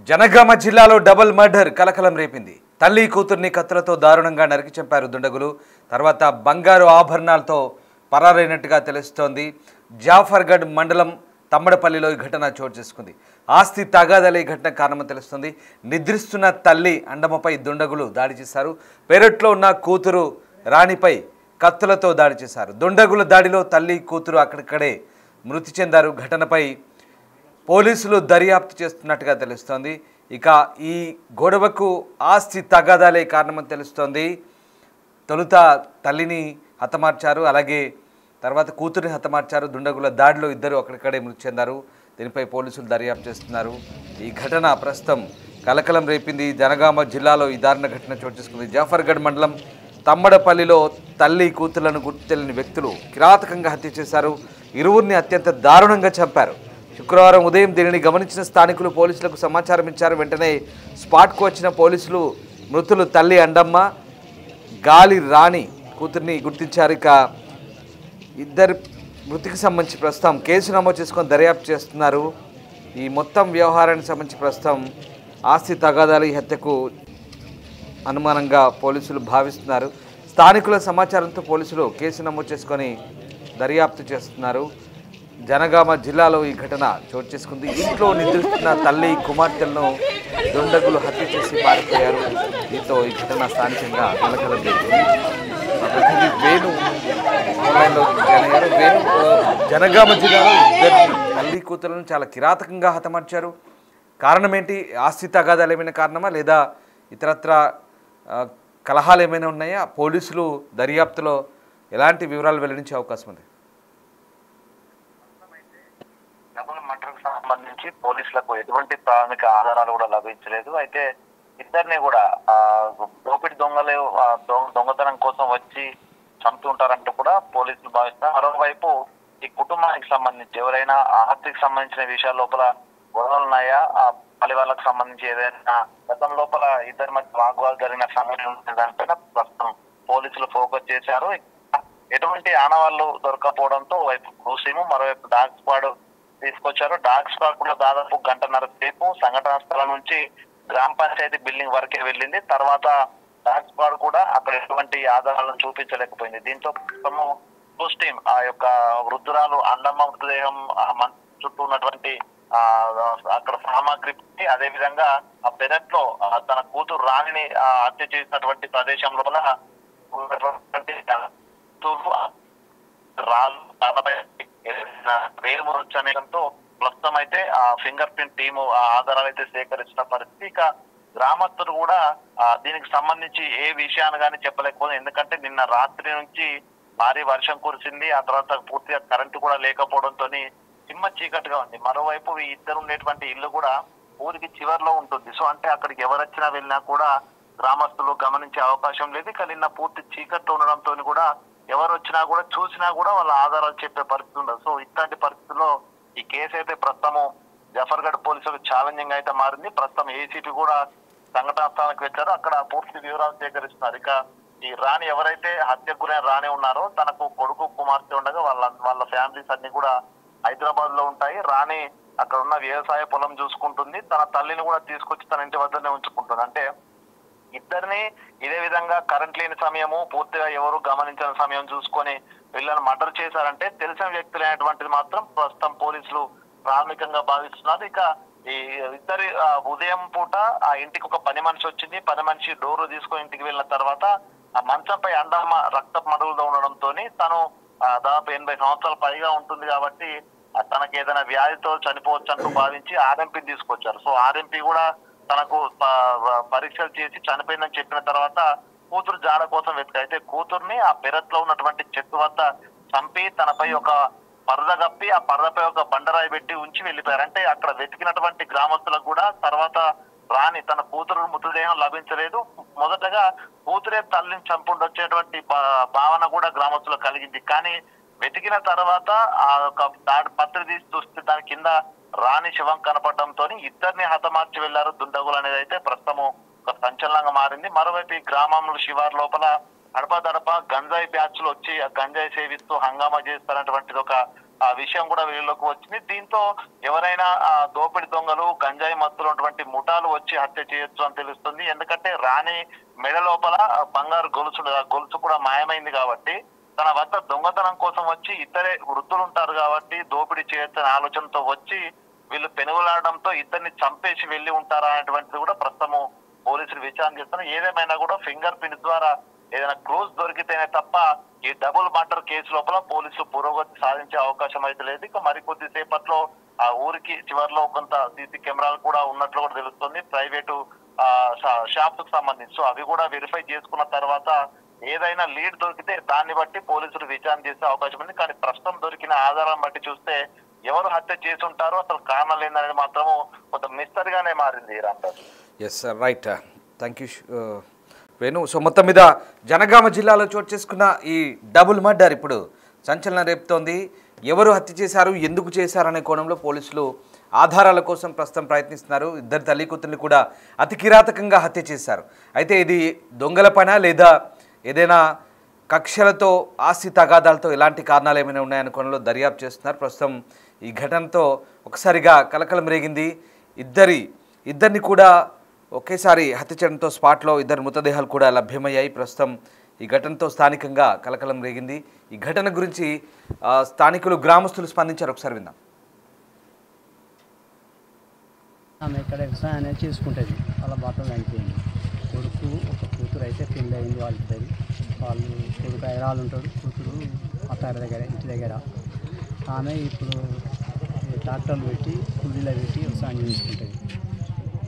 జనగామ జిల్లాలో double murder కలకలం రేపింది. తల్లి కూతుర్ని కత్తులతో దారుణంగా నరికి చంపారు దుండగులు. తర్వాత బంగారు ఆభరణాలతో పరారైనట్టుగా తెలుస్తోంది. జాఫర్గఢ్ మండలం తమ్మడపల్లిలో ఈ ఘటన చోటు చేసుకుంది. ఆస్తి తగాదాల ఈ ఘటన కారణమని తెలుస్తుంది. నిద్రిస్తున్న తల్లి అండమ్మపై దుండగులు దాడి చేశారు. పెరట్లో ఉన్న కూతురు రాణిపై కత్తులతో దాడి చేశారు. దుండగుల దాడిలో తల్లి కూతురు అక్కడిక్కడే మృతి చెందారు. ఘటనపై పోలీసులు దర్యాప్తు చేస్తున్నట్టుగా తెలుస్తోంది. ఇక ఈ గొడవకు ఆస్తి తగాదాలే కారణమని తెలుస్తోంది. తొలుత తల్లిని హతమార్చారు, అలాగే తర్వాత కూతురిని హతమార్చారు. దుండగుల దాడిలో ఇద్దరు అక్కడిక్కడే మృతి చెందారు. దీనిపై పోలీసులు దర్యాప్తు చేస్తున్నారు. ఈ ఘటన ప్రస్తుతం కలకలం రేపింది. జనగామ జిల్లాలో ఈ దారుణ ఘటన చోటు చేసుకుంది. జాఫర్గఢ్ మండలం తమ్మడపల్లిలో తల్లి కూతుళ్లను గుర్తు తెలియని వ్యక్తులు కిరాతకంగా హత్య చేశారు. ఇరువురిని అత్యంత దారుణంగా చంపారు. శుక్రవారం ఉదయం దీనిని గమనించిన స్థానికులు పోలీసులకు సమాచారం ఇచ్చారు. వెంటనే స్పాట్కు వచ్చిన పోలీసులు మృతులు తల్లి అండమ్మ, గాలి రాణి కూతుర్ని గుర్తించారు. ఇక ఇద్దరు మృతికి సంబంధించి ప్రస్తుతం కేసు నమోదు చేసుకొని దర్యాప్తు చేస్తున్నారు. ఈ మొత్తం వ్యవహారానికి సంబంధించి ప్రస్తుతం ఆస్తి తగాదాలు ఈ హత్యకు అనుమానంగా పోలీసులు భావిస్తున్నారు. స్థానికుల సమాచారంతో పోలీసులు కేసు నమోదు చేసుకొని దర్యాప్తు చేస్తున్నారు. జనగామ జిల్లాలో ఈ ఘటన చోటు చేసుకుంది. ఇంట్లో నిద్రిస్తున్న తల్లి కుమార్తెలను దుండగులు హత్య చేసి పారిపోయారు. దీంతో ఈ ఘటన స్థానికంగా కలకలం రేపింది. వేణు ఆన్లైన్లో జాయిన్ అయ్యారు. వేణు, జనగామ జిల్లాలో ఇద్దరు తల్లి కూతులను చాలా కిరాతకంగా హతమార్చారు. కారణం ఏంటి? ఆస్తి తగాదాలు ఏమైనా కారణమా, లేదా ఇతరత్ర కలహాలు ఏమైనా ఉన్నాయా? పోలీసులు దర్యాప్తులో ఎలాంటి వివరాలు వెల్లడించే అవకాశం ఉంది? డబుల్ మర్డర్కి సంబంధించి పోలీసులకు ఎటువంటి ప్రాథమిక ఆధారాలు కూడా లభించలేదు. అయితే ఇద్దరిని కూడా దోపిడి దొంగలు దొంగతనం కోసం వచ్చి చంపుతుంటారంటూ కూడా పోలీసులు భావిస్తారు. మరోవైపు ఈ కుటుంబానికి సంబంధించి ఎవరైనా ఆస్తికి సంబంధించిన విషయాల లోపల గొడవలు ఉన్నాయా, పలి వాళ్ళకి సంబంధించి ఏదైనా గతం లోపల ఇద్దరి మధ్య వాగ్వాదాలు జరిగిన సంఘటన దానిపైన ప్రస్తుతం పోలీసులు ఫోకస్ చేశారు. ఎటువంటి ఆనవాళ్లు దొరకపోవడంతో వైపు క్రూసీము, మరోవైపు డాగ్ స్క్వాడ్ తీసుకొచ్చారు. డాగ్ స్క్వాడ్ కూడా దాదాపు గంటన్నర సేపు సంఘటన స్థలం నుంచి గ్రామ పంచాయతీ బిల్డింగ్ వరకే వెళ్ళింది. తర్వాత డాగ్ స్క్వాడ్ కూడా అక్కడ ఎటువంటి ఆధారాలను చూపించలేకపోయింది. దీంతో క్రూస్ టీం ఆ యొక్క వృద్ధురాలు అండమ్మ మృతదేహం చుట్టూ ఉన్నటువంటి అక్కడ సామాగ్రి, అదే విధంగా ఆ పెరట్లో తన కూతురు రాణిని హత్య చేసినటువంటి ప్రదేశంలో ఉన్నటువంటి రాళ్ళు వేలుమురొచ్చనేకంతో ప్రస్తుతం అయితే ఆ ఫింగర్ ప్రింట్ టీము ఆధారాలు అయితే సేకరించిన పరిస్థితి. ఇక గ్రామస్తులు కూడా దీనికి సంబంధించి ఏ విషయాన్ని కానీ చెప్పలేకపోయింది. ఎందుకంటే నిన్న రాత్రి నుంచి భారీ వర్షం కురిసింది. ఆ తర్వాత పూర్తిగా కరెంటు కూడా లేకపోవడంతో చిమ్మ చీకటిగా ఉంది. మరోవైపు ఈ ఇద్దరు ఉండేటువంటి ఇల్లు కూడా ఊరికి చివరిలో ఉంటుంది. సో అంటే అక్కడికి ఎవరొచ్చినా వెళ్ళినా కూడా గ్రామస్తులు గమనించే అవకాశం లేదు. ఇక నిన్న పూర్తి చీకట్లో ఉండడంతో కూడా ఎవరు వచ్చినా కూడా చూసినా కూడా వాళ్ళ ఆధారాలు చెప్పే పరిస్థితి ఉండదు. సో ఇట్లాంటి పరిస్థితుల్లో ఈ కేసు అయితే ప్రస్తుతము జఫర్గఢ్ పోలీసులకు ఛాలెంజింగ్ అయితే మారింది. ప్రస్తుతం ఏసీపీ కూడా సంఘటనా స్థానానికి వచ్చారు. అక్కడ పూర్తి వివరాలు సేకరిస్తున్నారు. ఇక ఈ రాణి ఎవరైతే హత్యకు గురైన రాణి ఉన్నారో తనకు కొడుకు కుమార్తె ఉండగా వాళ్ళ ఫ్యామిలీస్ అన్ని కూడా హైదరాబాద్ లో ఉంటాయి. రాణి అక్కడ ఉన్న వ్యవసాయ పొలం చూసుకుంటుంది. తన తల్లిని కూడా తీసుకొచ్చి తన ఇంటి వద్దనే ఉంచుకుంటుంది. అంటే ఇద్దరిని ఇదే విధంగా కరెంట్ లేని సమయము, పూర్తిగా ఎవరు గమనించిన సమయం చూసుకొని వీళ్ళని మర్డర్ చేశారంటే తెలిసిన వ్యక్తులైనటువంటిది మాత్రం ప్రస్తుతం పోలీసులు ప్రాథమికంగా భావిస్తున్నారు. ఇక ఈ ఇద్దరి ఉదయం పూట ఆ ఇంటికి ఒక పని మనిషి వచ్చింది. పని మనిషి డోరు తీసుకొని ఇంటికి వెళ్ళిన తర్వాత ఆ మంచంపై అండమ్మ రక్తపు మడుగులతో ఉండడంతో తను దాదాపు 80 సంవత్సరాల పైగా ఉంటుంది కాబట్టి తనకు ఏదైనా వ్యాధితో చనిపోవచ్చు అంటూ భావించి ఆర్ఎంపీని తీసుకొచ్చారు. సో ఆర్ఎంపీ కూడా తనకు పరీక్షలు చేసి చనిపోయిందని చెప్పిన తర్వాత కూతురు జాడ కోసం వెతికైతే కూతుర్ని ఆ పెరట్లో ఉన్నటువంటి చెట్టు వద్ద చంపి తనపై ఒక పరద కప్పి ఆ పరదపై ఒక బండరాయి పెట్టి ఉంచి వెళ్ళిపోయారు. అంటే అక్కడ వెతికినటువంటి గ్రామస్తులకు కూడా తర్వాత రాణి తన కూతురు మృతదేహం లభించలేదు. మొదటగా కూతురే తల్లిని చంపుండొచ్చేటువంటి భావన కూడా గ్రామస్తులకు కలిగింది. కానీ వెతికిన తర్వాత ఆ ఒక పత్రి తీసి చూస్తే దాని కింద రాణి శవం కనపడడంతో ఇద్దరిని హతమార్చి వెళ్లారు దుండగులు అనేది అయితే ప్రస్తుతము ఒక సంచలనంగా మారింది. మరోవైపు ఈ గ్రామంలో శివారు లోపల అడపదడప గంజాయి బ్యాచ్లు వచ్చి ఆ గంజాయి సేవిస్తూ హంగామా చేస్తున్నటువంటిది ఒక ఆ విషయం కూడా వెలుగులోకి వచ్చింది. దీంతో ఎవరైనా దోపిడి దొంగలు గంజాయి మత్తులు ఉన్నటువంటి ముఠాలు వచ్చి హత్య చేయొచ్చు అని తెలుస్తుంది. ఎందుకంటే రాణి మెడ లోపల బంగారు గొలుసు, గొలుసు కూడా మాయమైంది కాబట్టి తన వద్ద దొంగతనం కోసం వచ్చి ఇద్దరే వృద్ధులు ఉంటారు కాబట్టి దోపిడీ చేయొచ్చనే ఆలోచనతో వచ్చి వీళ్ళు పెనుగులాడడంతో ఇద్దరిని చంపేసి వెళ్లి ఉంటారా అనేటువంటిది కూడా ప్రస్తుతము పోలీసులు విచారణ చేస్తున్నారు. ఏదేమైనా కూడా ఫింగర్ ప్రింట్ ద్వారా ఏదైనా క్లోజ్ దొరికితేనే తప్ప ఈ డబుల్ మర్డర్ కేసు లోపల పోలీసులు పురోగతి సాధించే అవకాశం అయితే లేదు. ఇక మరికొద్ది సేపట్లో ఆ ఊరికి చివరిలో కొంత సీసీ కెమెరాలు కూడా ఉన్నట్లు కూడా తెలుస్తుంది, ప్రైవేటు షాప్స్ కు సంబంధించి. అవి కూడా వెరిఫై చేసుకున్న తర్వాత ఏదైనా లీడ్ దొరికితే దాన్ని బట్టి పోలీసులు విచారణ చేసే అవకాశం ఉంది. కానీ ప్రస్తుతం దొరికిన ఆధారం బట్టి చూస్తే ఎవరు హత్య చేసి ఉంటారో అసలు కారణాలు ఏందనేది మాత్రము కొంత మిస్టరీగానే మారింది. Ramraju. Yes right, thank you Venu. So మొత్తం మీద జనగామ జిల్లాలో చోటు చేసుకున్న ఈ డబుల్ మర్డర్ ఇప్పుడు సంచలనం రేపుతోంది. ఎవరు హత్య చేశారు, ఎందుకు చేశారనే కోణంలో పోలీసులు ఆధారాల కోసం ప్రస్తుతం ప్రయత్నిస్తున్నారు. ఇద్దరు తల్లి కూతుర్ని కూడా అతి కిరాతకంగా హత్య చేశారు. అయితే ఇది దొంగల పనా లేదా ఏదైనా కక్షలతో ఆస్తి తగాదాలతో ఎలాంటి కారణాలు ఏమైనా ఉన్నాయనే కోణంలో దర్యాప్తు చేస్తున్నారు. ప్రస్తుతం ఈ ఘటనతో ఒకసారిగా కలకలం రేగింది. ఇద్దరిని కూడా ఒకేసారి హత్య చేయడంతో స్పాట్లో ఇద్దరు మృతదేహాలు కూడా లభ్యమయ్యాయి. ప్రస్తుతం ఈ ఘటనతో స్థానికంగా కలకలం రేగింది. ఈ ఘటన గురించి స్థానికులు గ్రామస్తులు స్పందించారు. ఒకసారి విందాం. ఆమె ఇక్కడ వ్యవసాయం అనేది చేసుకుంటుంది. వాళ్ళ బాటలు చనిపోయింది. కొడుకు ఒక కూతురు అయితే పెళ్ళి అయింది. వాళ్ళు కొడుకు హైదరాబాద్ ఉంటాడు, కూతురు అత్తారి దగ్గర ఇంటి దగ్గర. ఆమె ఇప్పుడు ట్రాక్టర్లు పెట్టి కూలీలో పెట్టి వ్యవసాయం చేసుకుంటుంది.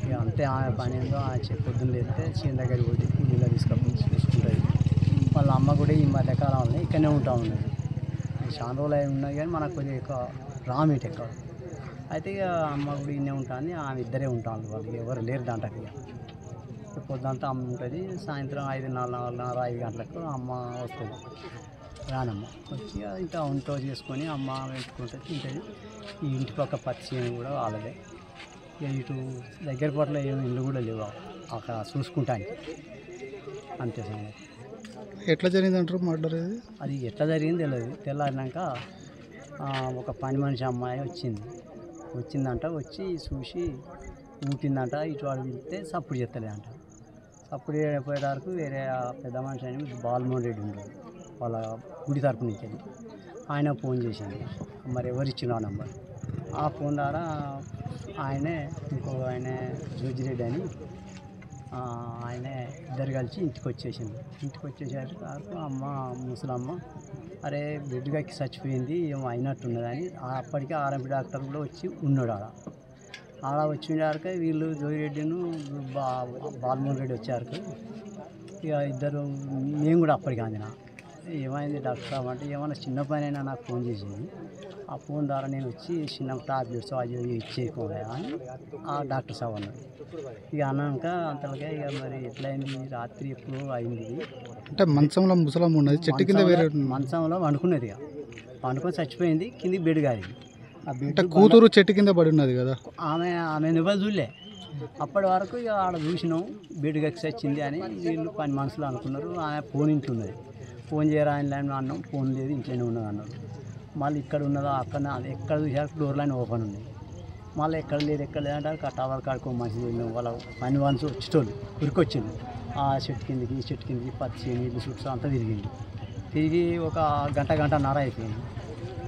ఇక అంతే ఆమె పని ఏందో పొద్దున్న లేస్తే చేను దగ్గర పోయి కూలీలో తీసుకొని చూసుకుంటుంది. వాళ్ళ అమ్మ కూడా ఈ మధ్యకాలంలో ఇక్కడనే ఉంటా ఉన్నది. చాలా రోజులు అయి ఉన్నది కానీ మనకు కొంచెం ఎక్కువ రామేటి ఎక్కువ. అయితే ఇక అమ్మ కూడా ఇన్నే ఉంటుంది, ఆమె ఇద్దరే ఉంటాను. వాళ్ళు ఎవరు లేరు దాంట్లోకి. ఇక పొద్దుంతా అమ్మ ఉంటుంది, సాయంత్రం 5 గంటలకు అమ్మ వస్తుంది. రానమ్మ వచ్చి ఇంకా వంట చేసుకొని అమ్మ పెట్టుకుంటుంది, తింటుంది. ఈ ఇంటి పక్క పచ్చి కూడా వాళ్ళదే. ఇక ఇటు దగ్గర పట్ల ఏమి ఇల్లు కూడా లేవు అక్కడ చూసుకుంటాను. అంతే సంగతి. ఎట్లా జరిగింది అంటారు మర్డర్? అది ఎట్లా జరిగింది తెలియదు. తెల్లారినాక ఒక పని మనిషి అమ్మాయి వచ్చిందంట. వచ్చి చూసి ఊపిందంట. ఇటు వాడు పిలిస్తే సప్పుడు చెత్తలేదంట. సప్పుడు పోయేటరకు వేరే పెద్ద మనిషి అని బాలమోహన్ రెడ్డి ఉండేది వాళ్ళ గుడి తరపు నుంచి. ఆయన ఫోన్ చేసింది. మరి ఎవరు ఇచ్చిన నెంబర్. ఆ ఫోన్ ద్వారా ఇంకో ఆయన జోజిరెడ్డి అని ఆయనే ఇద్దరు కలిసి ఇంటికి వచ్చేసేసరికి అమ్మ ముసలమ్మ అరే బెడ్డుగాకి చచ్చిపోయింది ఏమో అయినట్టున్నదని అప్పటికే ఆర్ఎంపీ డాక్టర్ కూడా వచ్చి ఉన్నాడు. ఆడ వచ్చినాక వీళ్ళు జోజిరెడ్డిను బాలమోహన్ రెడ్డి వచ్చారు. ఇక ఇద్దరు మేము కూడా అప్పటికి అందిన ఏమైంది డాక్టర్ సాబ్ అంటే ఏమన్నా చిన్న పని అయినా నాకు ఫోన్ చేసింది. ఆ ఫోన్ ద్వారా నేను వచ్చి చిన్న టాబ్లెట్స్ అది ఇచ్చేయకుండా అని ఆ డాక్టర్ సాబ్ అన్నాడు. ఇక అన్నాక అంతలోకే ఇక మరి ఎట్లయింది రాత్రి ఎప్పుడు అయింది అంటే మంచంలో ముసలమ్మ ఉన్నది, చెట్టు కింద వేరే మంచంలో వండుకున్నది. ఇక వండుకొని చచ్చిపోయింది. కిందికి బెడ్ కాదు. ఆ బెడ్ కూతురు చెట్టు కింద పడి ఉన్నది కదా. ఆమె ఎవరు చూడలే. అప్పటి వరకు ఇక ఆడ చూసినాం బెడ్ గక్కి వచ్చింది అని వీళ్ళు పని మనుషులు అనుకున్నారు. ఆమె ఫోన్ ఇంట్లో ఉన్నది. ఫోన్ చేయరా అని అన్నాం. ఫోన్ లేదు, ఇంట్లోనే ఉన్నది అన్నారు. మళ్ళీ ఇక్కడ ఉన్నదా అక్కడ ఎక్కడ చూసారు డోర్ లైన్ ఓపెన్ ఉంది. మళ్ళీ ఎక్కడ లేదు అంటే టవర్ కాడుకో మంచి వాళ్ళ పని మనుషులు వచ్చేటోళ్ళు ఉరికొచ్చింది. ఆ చెట్టు కిందకి ఈ చెట్టు కిందకి పచ్చి నీళ్ళు చుట్టూ అంతా తిరిగి ఒక గంటన్నర అయిపోయింది.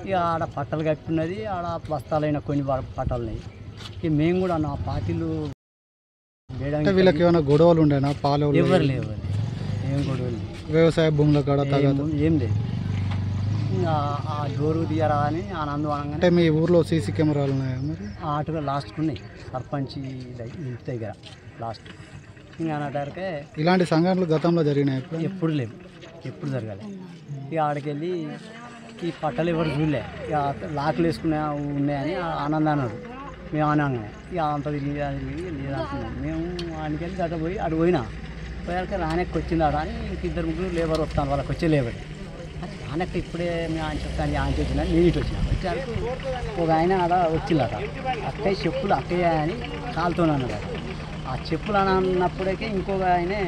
ఇక ఆడ పట్టలు కప్పున్నది. ఆడ బస్తాలైన కొన్ని పట్టాలున్నాయి. ఇక మేము కూడా నా పార్టీలు వీళ్ళకి ఏమైనా గొడవలు ఉండేనా? పాలు ఎవరు లేవు, ఏం గొడవలు, వ్యవసాయ భూముల కాడ ఏం లేదు. ఆ డోరు తీయరా అని ఆనందం అనగానే అంటే మీ ఊర్లో సీసీ కెమెరాలు ఉన్నాయా? మరి ఆటగా లాస్ట్కు ఉన్నాయి సర్పంచ్ ఇంటి దగ్గర లాస్ట్. ఇంకా అన్నటారికే ఇలాంటి సంఘటనలు గతంలో జరిగినాయి? ఎప్పుడు లేవు, ఎప్పుడు జరగాలి. ఇక ఆడికెళ్ళి ఈ పట్టలు ఎవరు చూడలే. ఇక లాకులు వేసుకునే ఉన్నాయని ఆనందం అన్నాడు. మేము అనగానే ఇక అంత తిరిగి లేదంటున్నాం. మేము ఆడికెళ్ళి గట్ట పోయి అటు పోయాక రానెక్కి వచ్చింది ఆడ అని ఇద్దరు ముగ్గురు లేబర్ వస్తాను. వాళ్ళకి వచ్చే లేబర్ రానెక్క ఇప్పుడే మేము ఆయన చెప్తాను ఆయన వచ్చిన నేను ఇటు వచ్చాక ఒక ఆయన ఆడ వచ్చిందట. అక్కయ్య చెప్పులు అక్కయ్య అని కాలుతో అన్నాడు. ఆ చెప్పులు అని అన్నప్పుడైతే ఇంకొక ఆయనే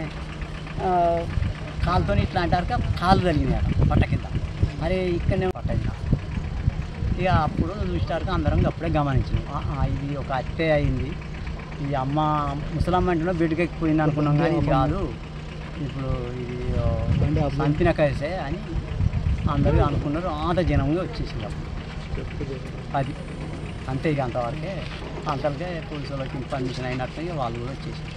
కాలుతో ఇట్లా అంటారు కాలు తగిలింది ఆడ పట్ట కింద. అరే ఇక్కడనే పట్టయింది. ఇక అప్పుడు చూసేసరికి అందరం అప్పుడే గమనించినాం ఇది ఒక హత్య అయింది, ఈ అమ్మ ముసలమ్మ ఇంట్లో బిడ్డకెక్కిపోయింది అనుకున్నాం, కానీ ఇది కాదు, ఇప్పుడు ఇది చంపిన కేసే అని అందరూ అనుకున్నారు. అంత జనంగా వచ్చేసింది అప్పుడు అది అంతే. ఇక అంతవరకే పోలీసు వాళ్ళకి ఇన్ఫర్మేషన్ అయినట్టు ఇక వాళ్ళు కూడా వచ్చేసారు.